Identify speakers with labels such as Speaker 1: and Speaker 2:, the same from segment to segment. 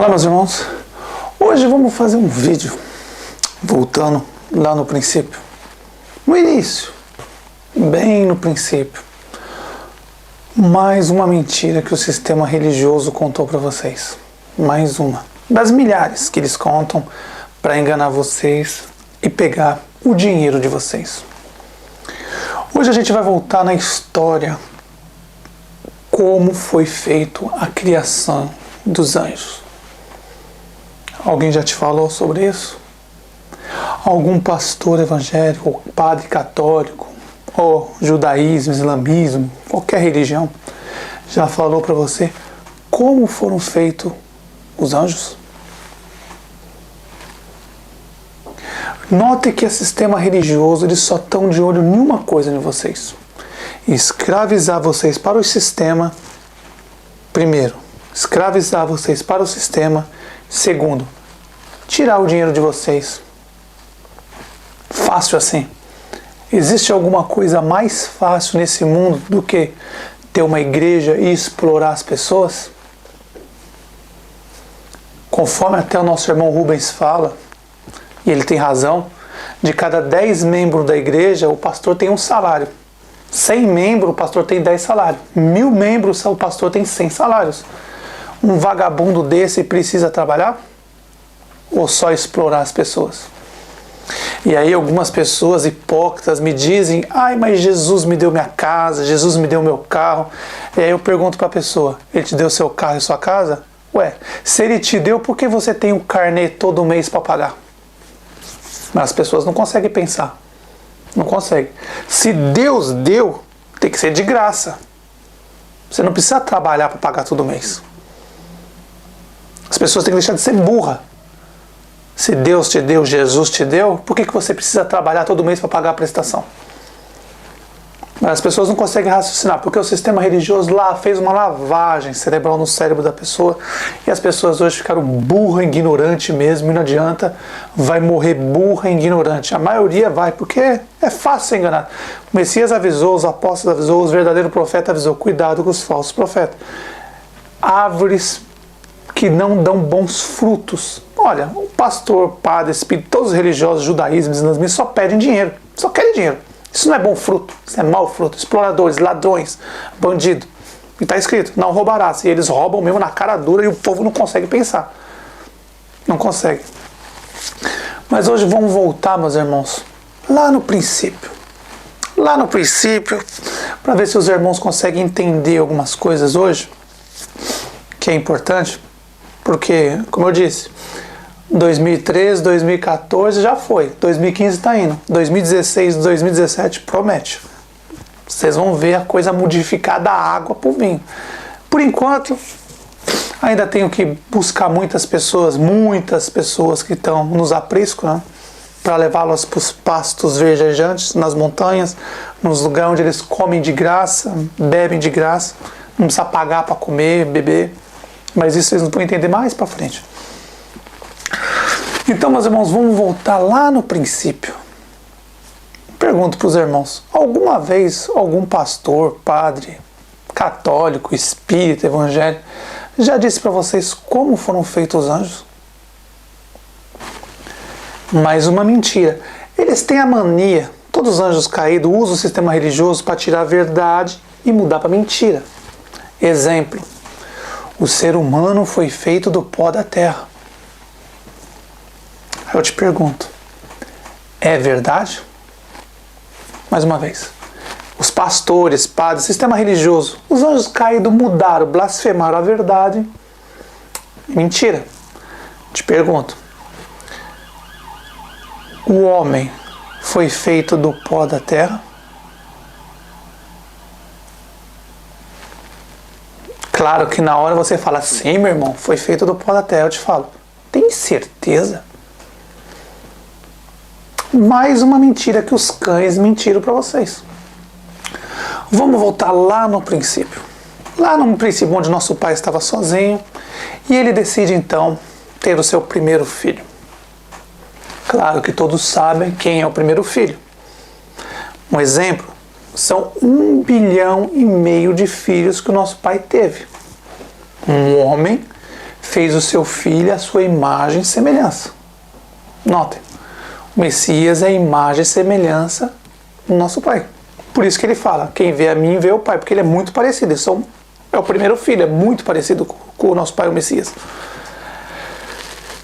Speaker 1: Olá, meus irmãos. Hoje vamos fazer um vídeo voltando lá no princípio, no início, bem no princípio. Mais uma mentira que o sistema religioso contou para vocês. Mais uma das milhares que eles contam para enganar vocês e pegar o dinheiro de vocês. Hoje a gente vai voltar na história, como foi feito a criação dos anjos. Alguém já te falou sobre isso? Algum pastor evangélico, ou padre católico, ou judaísmo, islamismo, qualquer religião, já falou para você como foram feitos os anjos? Note que o sistema religioso, eles só estão de olho em uma coisa em vocês: escravizar vocês para o sistema. Primeiro, escravizar vocês para o sistema. Segundo, tirar o dinheiro de vocês. Fácil assim. Existe alguma coisa mais fácil nesse mundo do que ter uma igreja e explorar as pessoas? Conforme até o nosso irmão Rubens fala, e ele tem razão, de cada 10 membros da igreja, o pastor tem um salário. 100 membros, o pastor tem 10 salários. 1000 membros, o pastor tem 100 salários. Um vagabundo desse precisa trabalhar? Ou só explorar as pessoas? E aí algumas pessoas hipócritas me dizem: ai, mas Jesus me deu minha casa, Jesus me deu meu carro. E aí eu pergunto para a pessoa: ele te deu seu carro e sua casa? Ué, se ele te deu, por que você tem um carnê todo mês para pagar? Mas as pessoas não conseguem pensar. Não conseguem. Se Deus deu, tem que ser de graça. Você não precisa trabalhar para pagar todo mês. As pessoas têm que deixar de ser burra. Se Deus te deu, Jesus te deu, por que você precisa trabalhar todo mês para pagar a prestação? Mas as pessoas não conseguem raciocinar, porque o sistema religioso lá fez uma lavagem cerebral no cérebro da pessoa, e as pessoas hoje ficaram burra, ignorante mesmo, e não adianta, vai morrer burra e ignorante. A maioria vai, porque é fácil ser enganado. O Messias avisou, os apóstolos avisou, os verdadeiros profetas avisou: cuidado com os falsos profetas. Árvores que não dão bons frutos. Olha, o pastor, padre, espírito, todos os religiosos, judaísmo, islamismo, só pedem dinheiro, só querem dinheiro. Isso não é bom fruto, isso é mau fruto. Exploradores, ladrões, bandido. E está escrito: não roubarás. E eles roubam mesmo na cara dura e o povo não consegue pensar. Não consegue. Mas hoje vamos voltar, meus irmãos, lá no princípio. Lá no princípio, para ver se os irmãos conseguem entender algumas coisas hoje, que é importante. Porque, como eu disse, 2013, 2014 já foi, 2015 está indo, 2016, 2017 promete. Vocês vão ver a coisa modificar da água para o vinho. Por enquanto, ainda tenho que buscar muitas pessoas que estão nos apriscos, né, para levá-las para os pastos verdejantes, nas montanhas, nos lugares onde eles comem de graça, bebem de graça, não precisa pagar para comer, beber. Mas isso vocês não vão entender mais para frente. Então, meus irmãos, vamos voltar lá no princípio. Pergunto para os irmãos: alguma vez algum pastor, padre, católico, espírita, evangélico, já disse para vocês como foram feitos os anjos? Mais uma mentira. Eles têm a mania, todos os anjos caídos usam o sistema religioso para tirar a verdade e mudar para mentira. Exemplo: o ser humano foi feito do pó da terra. Eu te pergunto: é verdade? Mais uma vez, os pastores, padres, sistema religioso, os anjos caídos mudaram, blasfemaram a verdade. Mentira. Te pergunto: o homem foi feito do pó da terra? Claro que na hora você fala: sim, meu irmão, foi feito do pó da terra. Eu te falo: tem certeza? Mais uma mentira que os cães mentiram para vocês. Vamos voltar lá no princípio. Lá no princípio, onde nosso pai estava sozinho, e ele decide então ter o seu primeiro filho. Claro que todos sabem quem é o primeiro filho. Um exemplo: são 1,5 bilhão de filhos que o nosso pai teve. Um homem fez o seu filho à sua imagem e semelhança. Notem, o Messias é a imagem e semelhança do nosso Pai. Por isso que ele fala, quem vê a mim vê o Pai, porque ele é muito parecido. É o primeiro filho, é muito parecido com o nosso Pai, o Messias.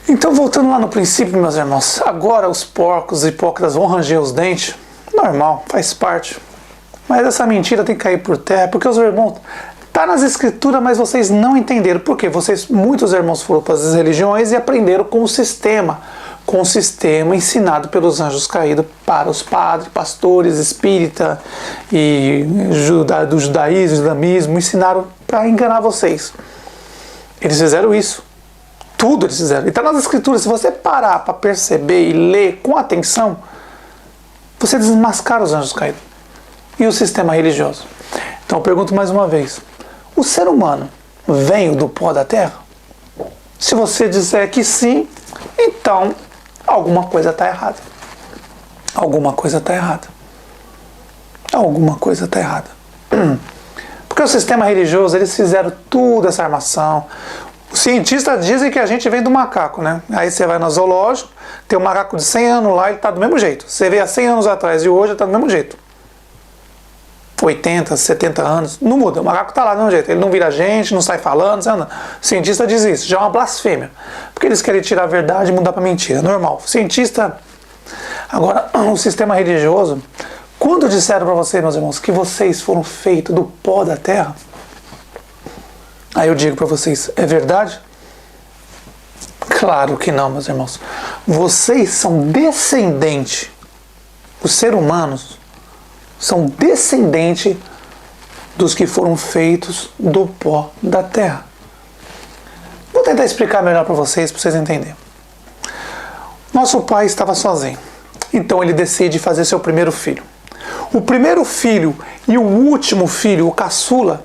Speaker 1: Então, voltando lá no princípio, meus irmãos, agora os porcos, os hipócritas vão ranger os dentes. Normal, faz parte. Mas essa mentira tem que cair por terra, porque os irmãos... Está nas escrituras, mas vocês não entenderam. Por quê? Muitos irmãos foram para as religiões e aprenderam com o sistema ensinado pelos anjos caídos para os padres, pastores, espírita e do judaísmo, islamismo, ensinaram para enganar vocês. Eles fizeram isso. Tudo eles fizeram. E está nas escrituras. Se você parar para perceber e ler com atenção, você desmascara os anjos caídos e o sistema religioso. Então eu pergunto mais uma vez. O ser humano veio do pó da terra? Se você disser que sim, então alguma coisa está errada. Alguma coisa está errada. Alguma coisa está errada. Porque o sistema religioso, eles fizeram toda essa armação. Os cientistas dizem que a gente vem do macaco, né? Aí você vai no zoológico, tem um macaco de 100 anos lá, ele está do mesmo jeito. Você vê há 100 anos atrás e hoje ele está do mesmo jeito. 80, 70 anos, não muda, o macaco está lá do mesmo jeito, ele não vira gente, não sai falando, não. O cientista diz isso, já é uma blasfêmia, porque eles querem tirar a verdade e mudar para mentira, normal. O cientista, agora, o sistema religioso, quando disseram para vocês, meus irmãos, que vocês foram feitos do pó da terra, aí eu digo para vocês, é verdade? Claro que não, meus irmãos. Vocês são descendentes, os seres humanos, são descendentes dos que foram feitos do pó da terra. Vou tentar explicar melhor para vocês entenderem. Nosso pai estava sozinho, então ele decide fazer seu primeiro filho. O primeiro filho e o último filho, o caçula,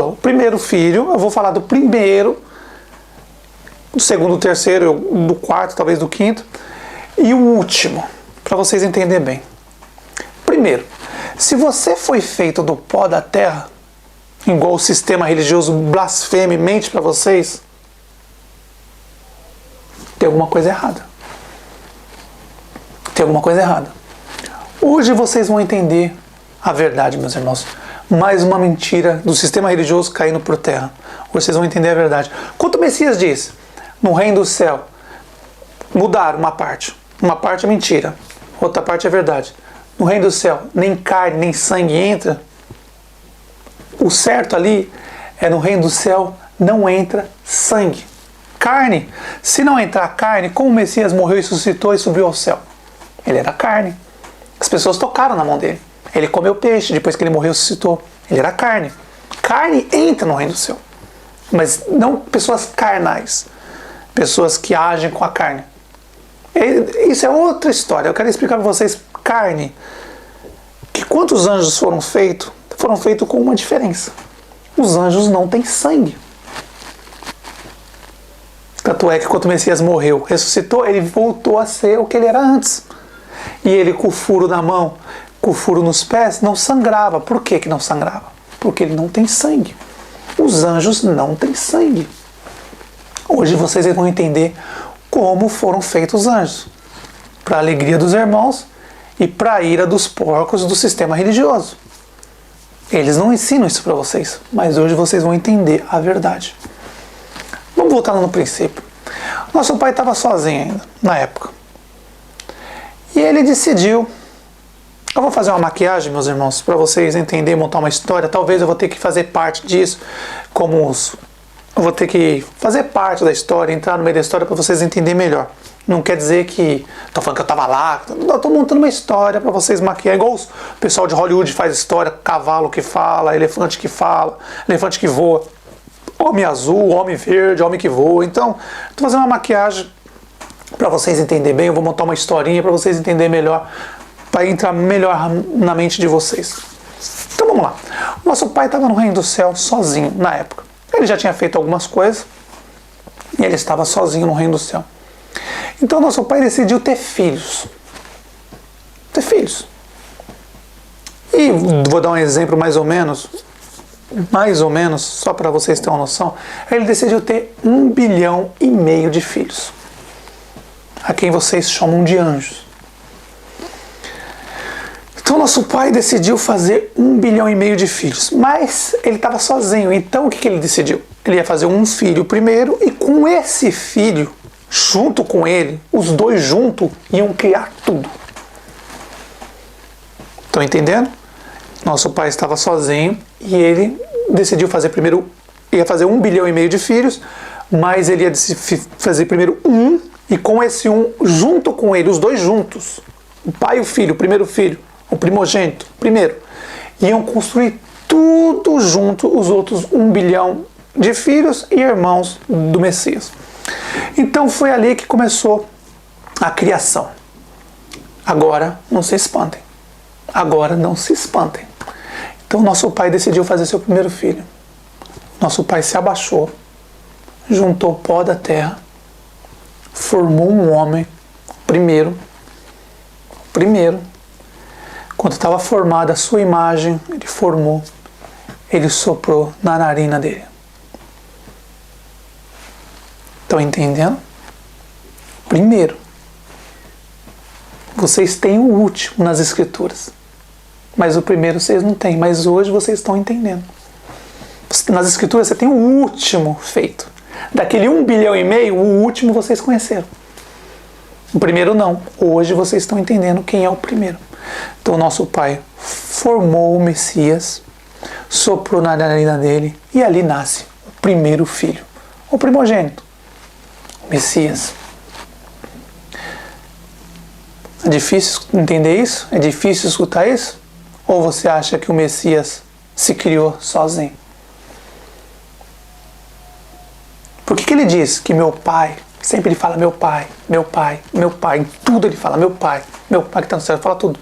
Speaker 1: o primeiro filho, eu vou falar do primeiro, do segundo, do terceiro, do quarto, talvez do quinto, e o último, para vocês entenderem bem. Primeiro, se você foi feito do pó da terra, igual o sistema religioso blasfema e mente para vocês, tem alguma coisa errada. Tem alguma coisa errada. Hoje vocês vão entender a verdade, meus irmãos. Mais uma mentira do sistema religioso caindo por terra. Hoje vocês vão entender a verdade. Quando o Messias diz, no reino do céu, mudaram uma parte é mentira, outra parte é verdade. No reino do céu, nem carne, nem sangue entra. O certo ali é no reino do céu não entra sangue. Carne, se não entrar carne, como o Messias morreu e ressuscitou e subiu ao céu? Ele era carne. As pessoas tocaram na mão dele. Ele comeu peixe depois que ele morreu e ressuscitou. Ele era carne. Carne entra no reino do céu. Mas não pessoas carnais. Pessoas que agem com a carne. Isso é outra história. Eu quero explicar para vocês carne. Que quantos anjos foram feitos com uma diferença. Os anjos não têm sangue. Tanto é que quando o Messias morreu, ressuscitou, ele voltou a ser o que ele era antes. E ele com o furo na mão, com o furo nos pés, não sangrava. Por que que não sangrava? Porque ele não tem sangue. Os anjos não têm sangue. Hoje vocês vão entender como foram feitos os anjos. Para a alegria dos irmãos e para a ira dos porcos do sistema religioso. Eles não ensinam isso para vocês, mas hoje vocês vão entender a verdade. Vamos voltar no princípio. Nosso pai estava sozinho ainda, na época. E ele decidiu... Eu vou fazer uma maquiagem, meus irmãos, para vocês entenderem, montar uma história. Talvez eu vou ter que fazer parte disso, eu vou ter que fazer parte da história, entrar no meio da história para vocês entenderem melhor. Não quer dizer que... Estou falando que eu estava lá. Estou montando uma história para vocês maquiar. Igual o pessoal de Hollywood faz história. Cavalo que fala, elefante que fala, elefante que voa. Homem azul, homem verde, homem que voa. Então, estou fazendo uma maquiagem para vocês entenderem bem. Eu vou montar uma historinha para vocês entenderem melhor. Para entrar melhor na mente de vocês. Então vamos lá. O nosso pai estava no reino do céu sozinho na época. Ele já tinha feito algumas coisas. E ele estava sozinho no reino do céu. Então nosso pai decidiu ter filhos. Ter filhos. E vou dar um exemplo mais ou menos. mais ou menos, só para vocês terem uma noção, ele decidiu ter 1,5 bilhão de filhos, a quem vocês chamam de anjos. Então nosso pai decidiu fazer 1,5 bilhão de filhos, mas ele estava sozinho. Então o que ele decidiu? Ele ia fazer um filho primeiro, e com esse filho, junto com ele, os dois juntos iam criar tudo. Estão entendendo? Nosso pai estava sozinho e ele decidiu fazer primeiro, ia fazer 1,5 bilhão de filhos, mas ele ia fazer primeiro um, e com esse um, junto com ele, os dois juntos, o pai e o filho, o primeiro filho, o primogênito, primeiro, iam construir tudo junto, os outros 1 bilhão de filhos e irmãos do Messias. Então foi ali que começou a criação. Agora não se espantem. Agora não se espantem. Então nosso pai decidiu fazer seu primeiro filho. Nosso pai se abaixou, juntou o pó da terra, formou um homem, primeiro, quando estava formada a sua imagem, ele formou, ele soprou na narina dele. Estão entendendo? Primeiro, vocês têm o último nas escrituras, mas o primeiro vocês não têm, mas hoje vocês estão entendendo. Nas escrituras você tem o último feito. Daquele 1,5 bilhão, o último vocês conheceram. O primeiro não. Hoje vocês estão entendendo quem é o primeiro. Então nosso pai formou o Messias, soprou na narina dele, e ali nasce o primeiro filho, o primogênito, o Messias. É difícil entender isso? É difícil escutar isso? Ou você acha que o Messias se criou sozinho? Por que ele diz que meu pai, sempre ele fala meu pai, meu pai, meu pai, em tudo ele fala meu pai que está no céu, ele fala tudo.